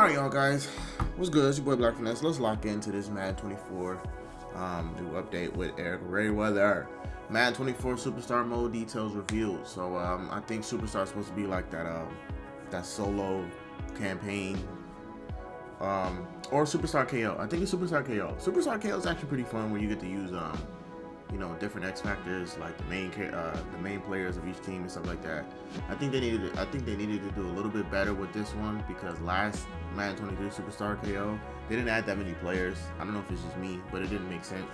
Alright, y'all guys, what's good? It's your boy BLKFinesse. Let's lock into this Madden 24 new update with ericrayweather. Madden 24 Superstar mode details revealed. So I think Superstar is supposed to be like that solo campaign, or Superstar KO. I think it's Superstar KO. Superstar KO is actually pretty fun, where you get to use different X factors, like the main players of each team and stuff like that. I think they needed to do a little bit better with this one, because last Madden 23 Superstar KO, they didn't add that many players. I don't know if it's just me, but it didn't make sense.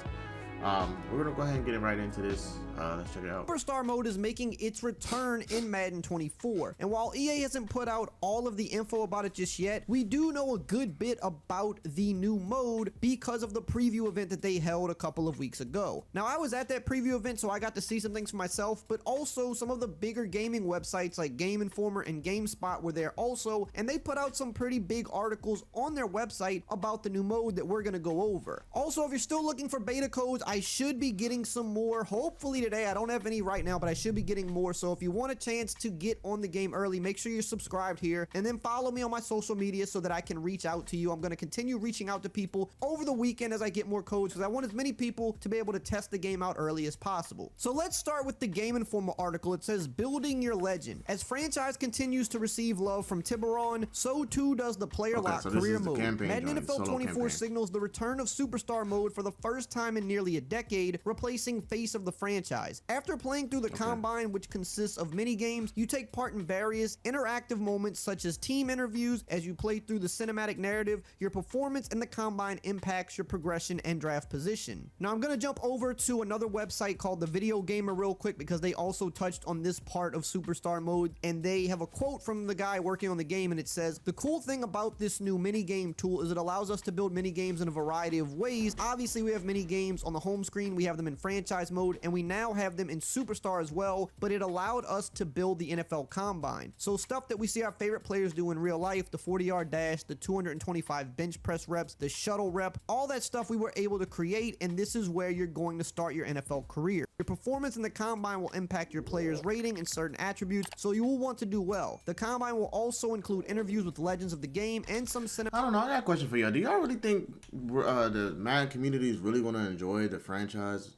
We're gonna go ahead and get right into this. Let's check it out. Superstar mode is making its return in Madden 24, and while EA hasn't put out all of the info about it just yet, we do know a good bit about the new mode because of the preview event that they held a couple of weeks ago. Now, I was at that preview event, so I got to see some things for myself, but also some of the bigger gaming websites like Game Informer and GameSpot were there also, and they put out some pretty big articles on their website about the new mode that we're gonna go over. Also, if you're still looking for beta codes, I should be getting some more, hopefully today. I don't have any right now, but I should be getting more. So if you want a chance to get on the game early, make sure you're subscribed here, and then follow me on my social media so that I can reach out to you. I'm going to continue reaching out to people over the weekend as I get more codes, because I want as many people to be able to test the game out early as possible. So let's start with the Game Informer article. It says, building your legend. As franchise continues to receive love from Tiburon, so too does the player lock career mode. Madden NFL 24 signals the return of Superstar mode for the first time in nearly a decade, replacing face of the franchise. After playing through the Combine, which consists of mini games, you take part in various interactive moments such as team interviews. As you play through the cinematic narrative, your performance in the Combine impacts your progression and draft position. Now I'm gonna jump over to another website called The Video Gamer real quick, because they also touched on this part of Superstar mode, and they have a quote from the guy working on the game, and it says, "The cool thing about this new mini game tool is it allows us to build mini games in a variety of ways. Obviously, we have mini games on the home screen, we have them in franchise mode, and we now have them in Superstar as well, but it allowed us to build the NFL Combine. So stuff that we see our favorite players do in real life, the 40-yard dash, the 225 bench press reps, the shuttle rep, all that stuff we were able to create, and this is where you're going to start your NFL career. Your performance in the Combine will impact your player's rating and certain attributes, so you will want to do well. The Combine will also include interviews with legends of the game and some I don't know, I got a question for y'all. Do y'all really think the Madden community is really going to enjoy the franchise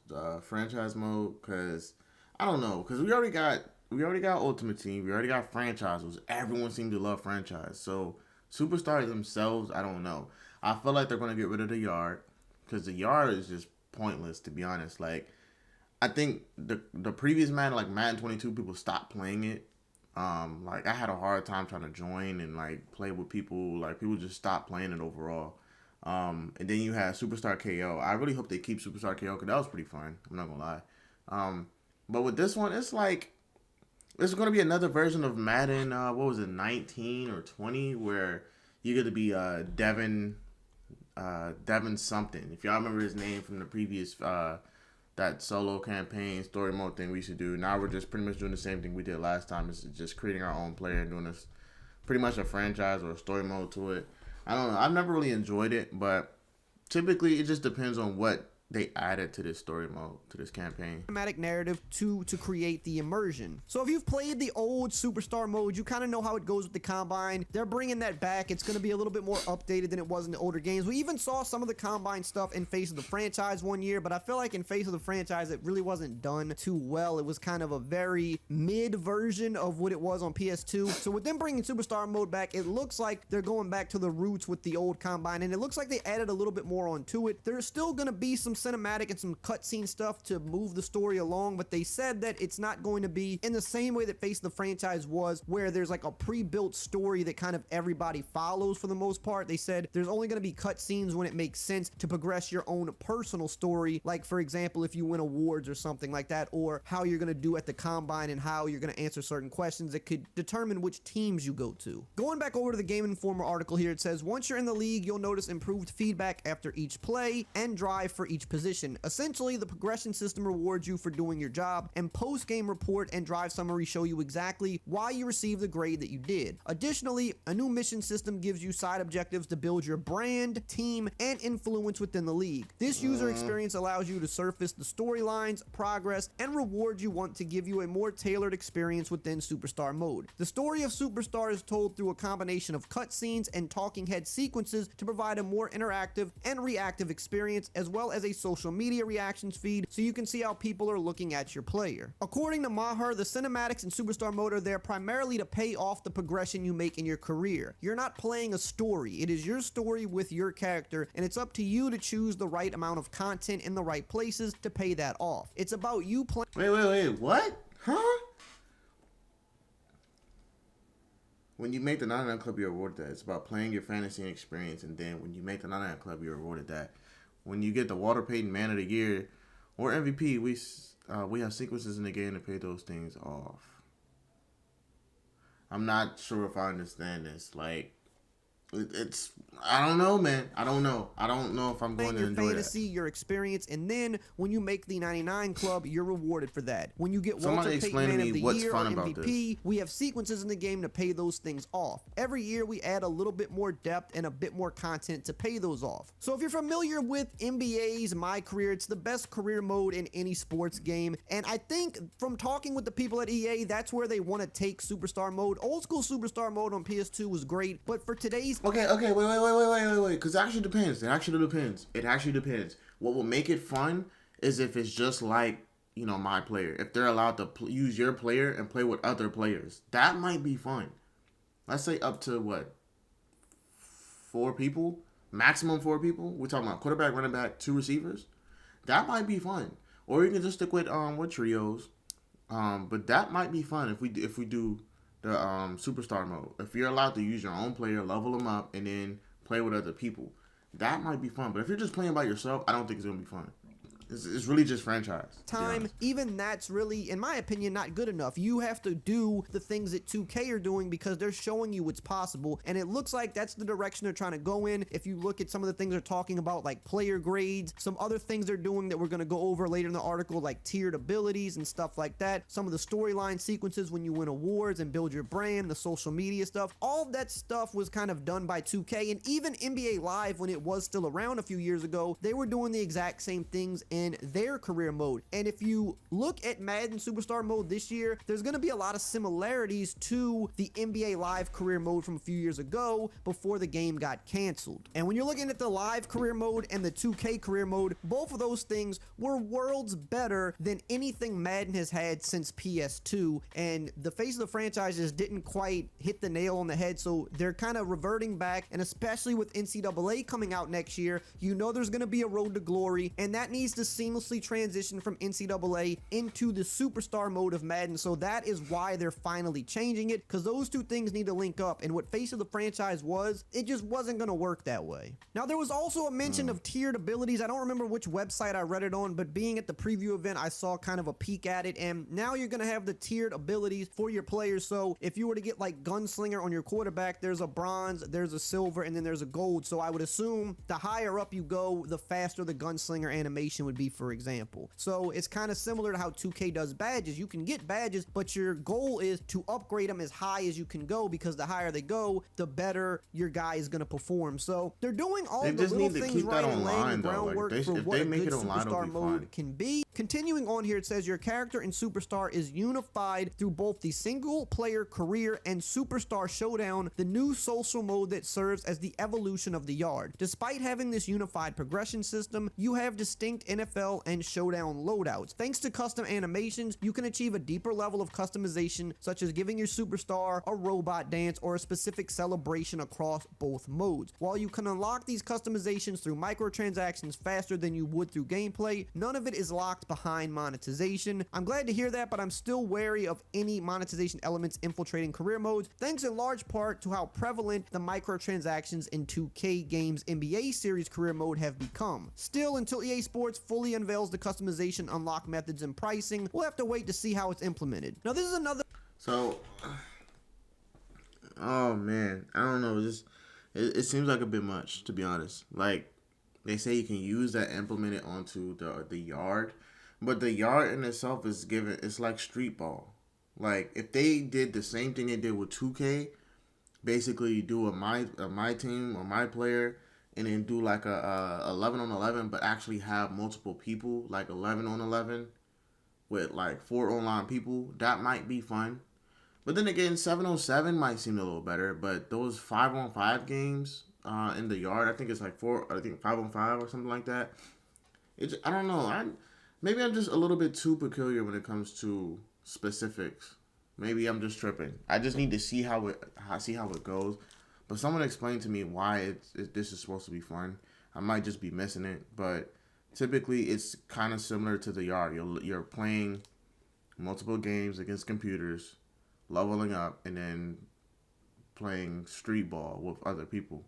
mode? Because I don't know, because we already got Ultimate Team, we already got franchises. Everyone seems to love franchise. So Superstars themselves, I don't know. I feel like they're going to get rid of the yard, because the yard is just pointless, to be honest. Like, I think the previous Madden, like Madden 22, people stopped playing it. Like, I had a hard time trying to join and like play with people. Like, people just stopped playing it overall. And then you had Superstar KO. I really hope they keep Superstar KO, because that was pretty fun. I'm not gonna lie. But with this one, it's like, it's gonna be another version of Madden. What was it, 19 or 20, where you get to be Devin something. If y'all remember his name from the previous that solo campaign story mode thing we should do. Now we're just pretty much doing the same thing we did last time. It's just creating our own player and doing this pretty much a franchise or a story mode to it. I don't know. I've never really enjoyed it, but typically it just depends on what they added to this story mode, to this campaign. Cinematic narrative to create the immersion. So if you've played the old Superstar mode, you kind of know how it goes with the Combine. They're bringing that back. It's going to be a little bit more updated than it was in the older games. We even saw some of the Combine stuff in Face of the Franchise one year, but I feel like in Face of the Franchise, it really wasn't done too well. It was kind of a very mid version of what it was on PS2. So with them bringing Superstar mode back, it looks like they're going back to the roots with the old Combine, and it looks like they added a little bit more onto it. There's still going to be some cinematic and some cutscene stuff to move the story along, but they said that it's not going to be in the same way that Face of the Franchise was, where there's like a pre-built story that kind of everybody follows for the most part. They said there's only going to be cutscenes when it makes sense to progress your own personal story, like for example if you win awards or something like that, or how you're going to do at the Combine and how you're going to answer certain questions that could determine which teams you go to. Going back over to the Game Informer article here, it says, once you're in the league, you'll notice improved feedback after each play and drive for each each position. Essentially, the progression system rewards you for doing your job, and post-game report and drive summary show you exactly why you received the grade that you did. Additionally, a new mission system gives you side objectives to build your brand, team, and influence within the league. This user experience allows you to surface the storylines, progress, and rewards you want to give you a more tailored experience within Superstar mode. The story of Superstar is told through a combination of cutscenes and talking head sequences to provide a more interactive and reactive experience, as well as a social media reactions feed so you can see how people are looking at your player. According to Maher, the cinematics in Superstar mode are there primarily to pay off the progression you make in your career. You're not playing a story, it is your story with your character, and it's up to you to choose the right amount of content in the right places to pay that off. It's about you playing. Wait, what? Huh? When you make the 99 Club, you're awarded that. It's about playing your fantasy experience, and then when you make the 99 Club, you're awarded that. When you get the Walter Payton Man of the Year or MVP, we have sequences in the game to pay those things off. I'm not sure if I understand this. Like, it's I don't know, man. I don't know if I'm going to enjoy your fantasy, your experience, and then when you make the 99 Club, you're rewarded for that. When you get Walter Payton Man of the Year or MVP, we have sequences in the game to pay those things off. Every year, we add a little bit more depth and a bit more content to pay those off. So if you're familiar with NBA's My Career, it's the best career mode in any sports game, and I think from talking with the people at EA, that's where they want to take Superstar mode. Old school Superstar mode on PS2 was great, but for today's... Okay, wait, because it actually depends. It actually depends. What will make it fun is if it's just like, my player. If they're allowed to use your player and play with other players. That might be fun. Let's say up to, 4 people? Maximum 4 people? We're talking about quarterback, running back, 2 receivers? That might be fun. Or you can just stick with trios. But that might be fun if we do the Superstar mode. If you're allowed to use your own player, level them up, and then play with other people, that might be fun. But if you're just playing by yourself, I don't think it's gonna be fun. It's really just franchise. Even that's really, in my opinion, not good enough. You have to do the things that 2K are doing because they're showing you what's possible, and it looks like that's the direction they're trying to go in. If you look at some of the things they're talking about, like player grades, some other things they're doing that we're going to go over later in the article, like tiered abilities and stuff like that, some of the storyline sequences when you win awards and build your brand, the social media stuff, all of that stuff was kind of done by 2K, and even NBA Live, when it was still around a few years ago, they were doing the exact same things in their career mode. And if you look at Madden Superstar mode this year, there's going to be a lot of similarities to the NBA Live career mode from a few years ago before the game got canceled. And when you're looking at the Live career mode and the 2K career mode, both of those things were worlds better than anything Madden has had since PS2, and the face of the franchises didn't quite hit the nail on the head, so they're kind of reverting back. And especially with NCAA coming out next year, there's going to be a road to glory, and that needs to seamlessly transition from NCAA into the Superstar mode of Madden. So that is why they're finally changing it, because those two things need to link up, and what face of the franchise was, it just wasn't going to work that way. Now, there was also a mention of tiered abilities. I don't remember which website I read it on, but being at the preview event, I saw kind of a peek at it, and now you're going to have the tiered abilities for your players. So if you were to get like Gunslinger on your quarterback, there's a bronze, there's a silver, and then there's a gold. So I would assume the higher up you go, the faster the Gunslinger animation would be, for example. So it's kind of similar to how 2K does badges. You can get badges, but your goal is to upgrade them as high as you can go, because the higher they go, the better your guy is going to perform. So they're doing all the little things right and laying the groundwork for what a good Superstar mode can be. Continuing on here, it says your character in Superstar is unified through both the single player career and Superstar Showdown, the new social mode that serves as the evolution of the yard. Despite having this unified progression system, you have distinct NFL and Showdown loadouts. Thanks to custom animations, you can achieve a deeper level of customization, such as giving your superstar a robot dance or a specific celebration across both modes. While you can unlock these customizations through microtransactions faster than you would through gameplay, none of it is locked behind monetization. I'm glad to hear that, but I'm still wary of any monetization elements infiltrating career modes, thanks in large part to how prevalent the microtransactions in 2K games NBA series career mode have become. Still, until EA Sports fully unveils the customization, unlock methods, and pricing, we'll have to wait to see how it's implemented. Now, this is another... So, oh man, I don't know, it seems like a bit much, to be honest. Like They say you can use that, implement it onto the yard, but the yard in itself is given. It's like street ball. Like if they did the same thing they did with 2K, basically do a my team or my player, and then do like a 11 on 11, but actually have multiple people, like 11 on 11, with like 4 online people. That might be fun. But then again, 7-on-7 might seem a little better. But those 5-on-5 games in the yard, I think it's like 5-on-5 or something like that. I don't know. Maybe I'm just a little bit too peculiar when it comes to specifics. Maybe I'm just tripping. I just need to see how it goes. But someone explain to me why this is supposed to be fun. I might just be missing it, but typically it's kind of similar to the yard. You're playing multiple games against computers, leveling up, and then playing street ball with other people.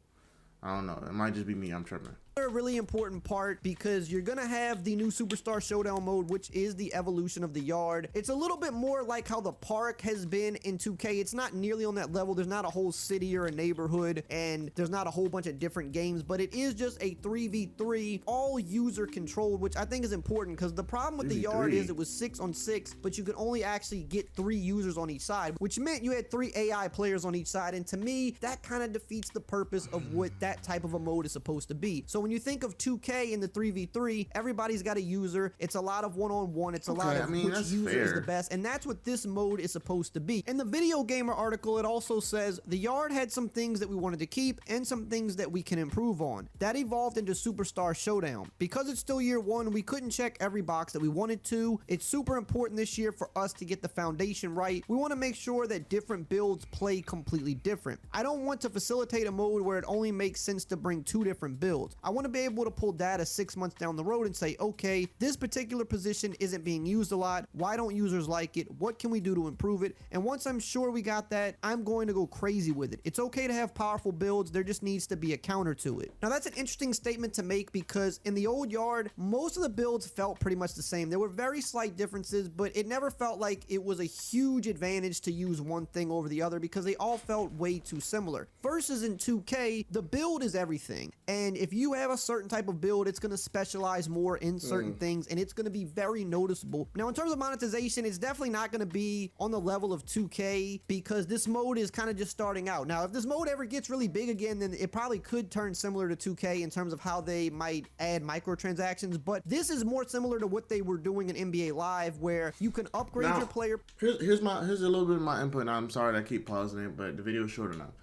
I don't know. It might just be me. I'm tripping. A really important part, because you're gonna have the new Superstar Showdown mode, which is the evolution of the yard. It's a little bit more like how the park has been in 2K. It's not nearly on that level. There's not a whole city or a neighborhood, and there's not a whole bunch of different games, but it is just a 3v3, all user controlled, which I think is important, because the problem with the yard is it was 6-on-6, but you could only actually get 3 users on each side, which meant you had 3 AI players on each side, and to me, that kind of defeats the purpose of what that type of a mode is supposed to be. So when you think of 2K in the 3v3, everybody's got a user. It's a lot of one-on-one. It's a lot of which user is the best, and that's what this mode is supposed to be. In the Video Gamer article, it also says the yard had some things that we wanted to keep and some things that we can improve on. That evolved into Superstar Showdown. Because it's still year 1, we couldn't check every box that we wanted to. It's super important this year for us to get the foundation right. We want to make sure that different builds play completely different. I don't want to facilitate a mode where it only makes sense to bring 2 different builds. I want to be able to pull data 6 months down the road and say, okay, this particular position isn't being used a lot. Why don't users like it? What can we do to improve it? And once I'm sure we got that, I'm going to go crazy with it. It's okay to have powerful builds. There just needs to be a counter to it. Now that's an interesting statement to make, because in the old yard, most of the builds felt pretty much the same. There were very slight differences, but it never felt like it was a huge advantage to use one thing over the other, because they all felt way too similar. Versus in 2K, the build is everything. And if you have a certain type of build, it's going to specialize more in certain things, and it's going to be very noticeable. Now in terms of monetization, it's definitely not going to be on the level of 2K, because this mode is kind of just starting out. Now if this mode ever gets really big again, then it probably could turn similar to 2K in terms of how they might add microtransactions, but this is more similar to what they were doing in NBA Live, where you can upgrade your player. Here's a little bit of my input. I'm sorry that I keep pausing it, but the video is short enough.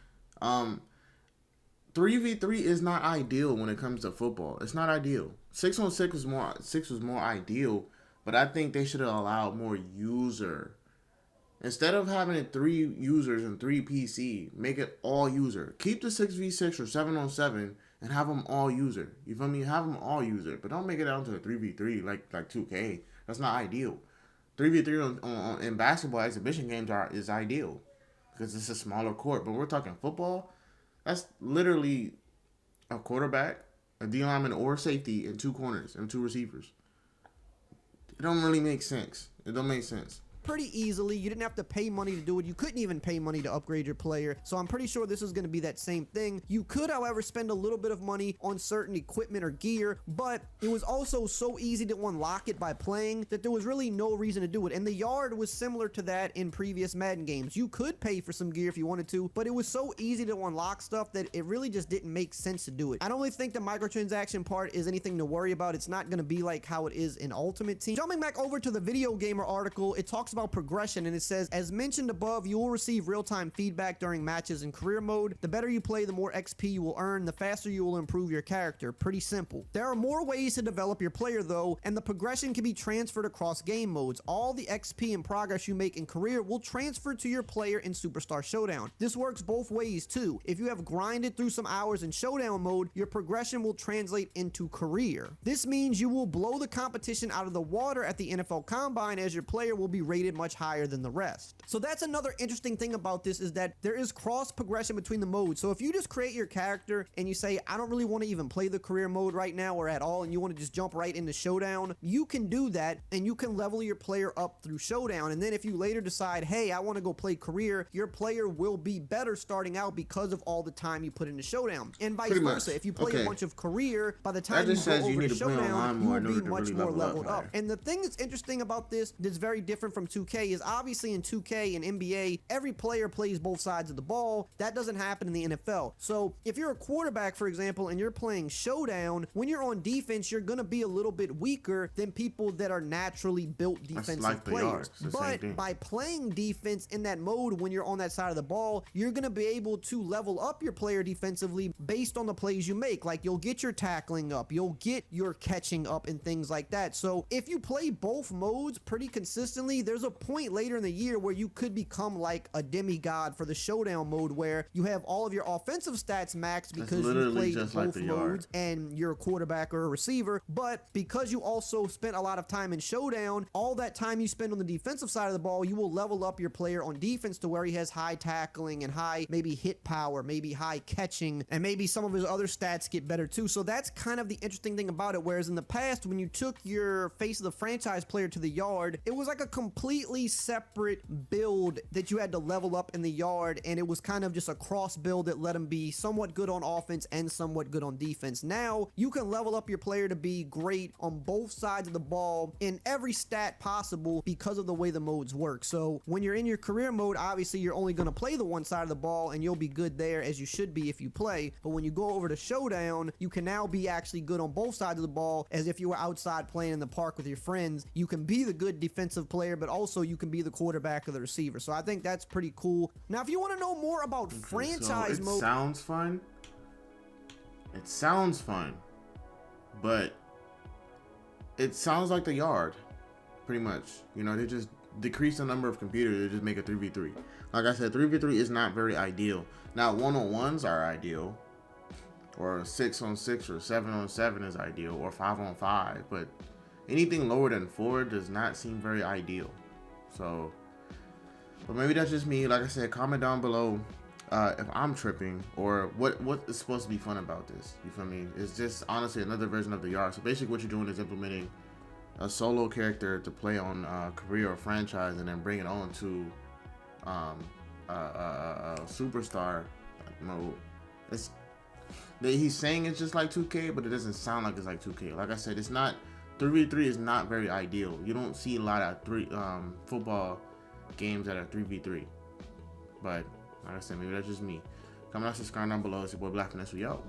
3v3 is not ideal when it comes to football. It's not ideal. 6-on-6 was more ideal, but I think they should have allowed more user. Instead of having 3 users and 3 PC, make it all user. Keep the 6v6 or 7-on-7 and have them all user. You feel me? Have them all user, but don't make it down to a 3v3 like 2K. That's not ideal. 3v3 in basketball exhibition games is ideal because it's a smaller court. But we're talking football. That's literally a quarterback, a D lineman, or safety, and 2 corners and 2 receivers. It don't really make sense. It don't make sense. Pretty easily. You didn't have to pay money to do it. You couldn't even pay money to upgrade your player. So I'm pretty sure this is going to be that same thing. You could, however, spend a little bit of money on certain equipment or gear, but it was also so easy to unlock it by playing that there was really no reason to do it. And the yard was similar to that in previous Madden games. You could pay for some gear if you wanted to, but it was so easy to unlock stuff that it really just didn't make sense to do it. I don't really think the microtransaction part is anything to worry about. It's not going to be like how it is in Ultimate Team. Jumping back over to the Video Gamer article, it talks about progression, and it says, as mentioned above, you will receive real-time feedback during matches in career mode. The better you play, the more XP you will earn, the faster you will improve your character. Pretty simple. There are more ways to develop your player though, and the progression can be transferred across game modes. All the XP and progress you make in career will transfer to your player in Superstar Showdown. This works both ways too. If you have grinded through some hours in Showdown mode, your progression will translate into career. This means you will blow the competition out of the water at the NFL Combine, as your player will be rated rated much higher than the rest. So that's another interesting thing about this, is that there is cross progression between the modes. So if you just create your character and you say, I don't really want to even play the career mode right now or at all, and you want to just jump right into showdown, you can do that, and you can level your player up through showdown. And then if you later decide, hey, I want to go play career, your player will be better starting out because of all the time you put into showdown, and vice versa. If you play a bunch of career, by the time you go over to showdown, you will be much more leveled up. And the thing that's interesting about this that's very different from 2K is, obviously in 2K and NBA, every player plays both sides of the ball. That doesn't happen in the NFL. So if you're a quarterback, for example, and you're playing showdown, when you're on defense, you're going to be a little bit weaker than people that are naturally built defensive players. But by playing defense in that mode, when you're on that side of the ball, you're going to be able to level up your player defensively based on the plays you make. Like, you'll get your tackling up, you'll get your catching up, and things like that. So if you play both modes pretty consistently, there's a point later in the year where you could become like a demigod for the showdown mode, where you have all of your offensive stats maxed because you played both modes and you're a quarterback or a receiver. But because you also spent a lot of time in showdown, all that time you spend on the defensive side of the ball, you will level up your player on defense to where he has high tackling and high maybe hit power, maybe high catching, and maybe some of his other stats get better too. So that's kind of the interesting thing about it. Whereas in the past, when you took your face of the franchise player to the yard, it was like a completely separate build that you had to level up in the yard, and it was kind of just a cross build that let him be somewhat good on offense and somewhat good on defense. Now you can level up your player to be great on both sides of the ball in every stat possible because of the way the modes work. So when you're in your career mode, obviously you're only going to play the one side of the ball, and you'll be good there, as you should be if you play. But when you go over to showdown, you can now be actually good on both sides of the ball, as if you were outside playing in the park with your friends. You can be the good defensive player, but also you can be the quarterback or the receiver. So I think that's pretty cool. Now, if you want to know more about franchise mode, sounds fun. It sounds fun, but it sounds like the yard, pretty much. You know, they just decrease the number of computers. They just make a 3v3. Like I said, 3v3 is not very ideal. Now, 1-on-1s are ideal, or 6-on-6 or 7-on-7 is ideal, or 5-on-5. But anything lower than 4 does not seem very ideal. So, but maybe that's just me. Like I said, comment down below if I'm tripping, or what is supposed to be fun about this. You feel me? It's just honestly another version of the yard. So basically what you're doing is implementing a solo character to play on career or franchise, and then bring it on to superstar mode. He's saying it's just like 2K, but it doesn't sound like it's like 2K. Like I said, it's not 3v3 is not very ideal. You don't see a lot of football games that are 3v3. But like I said, maybe that's just me. Comment, subscribe down below. It's your boy BLKFinesse. We out.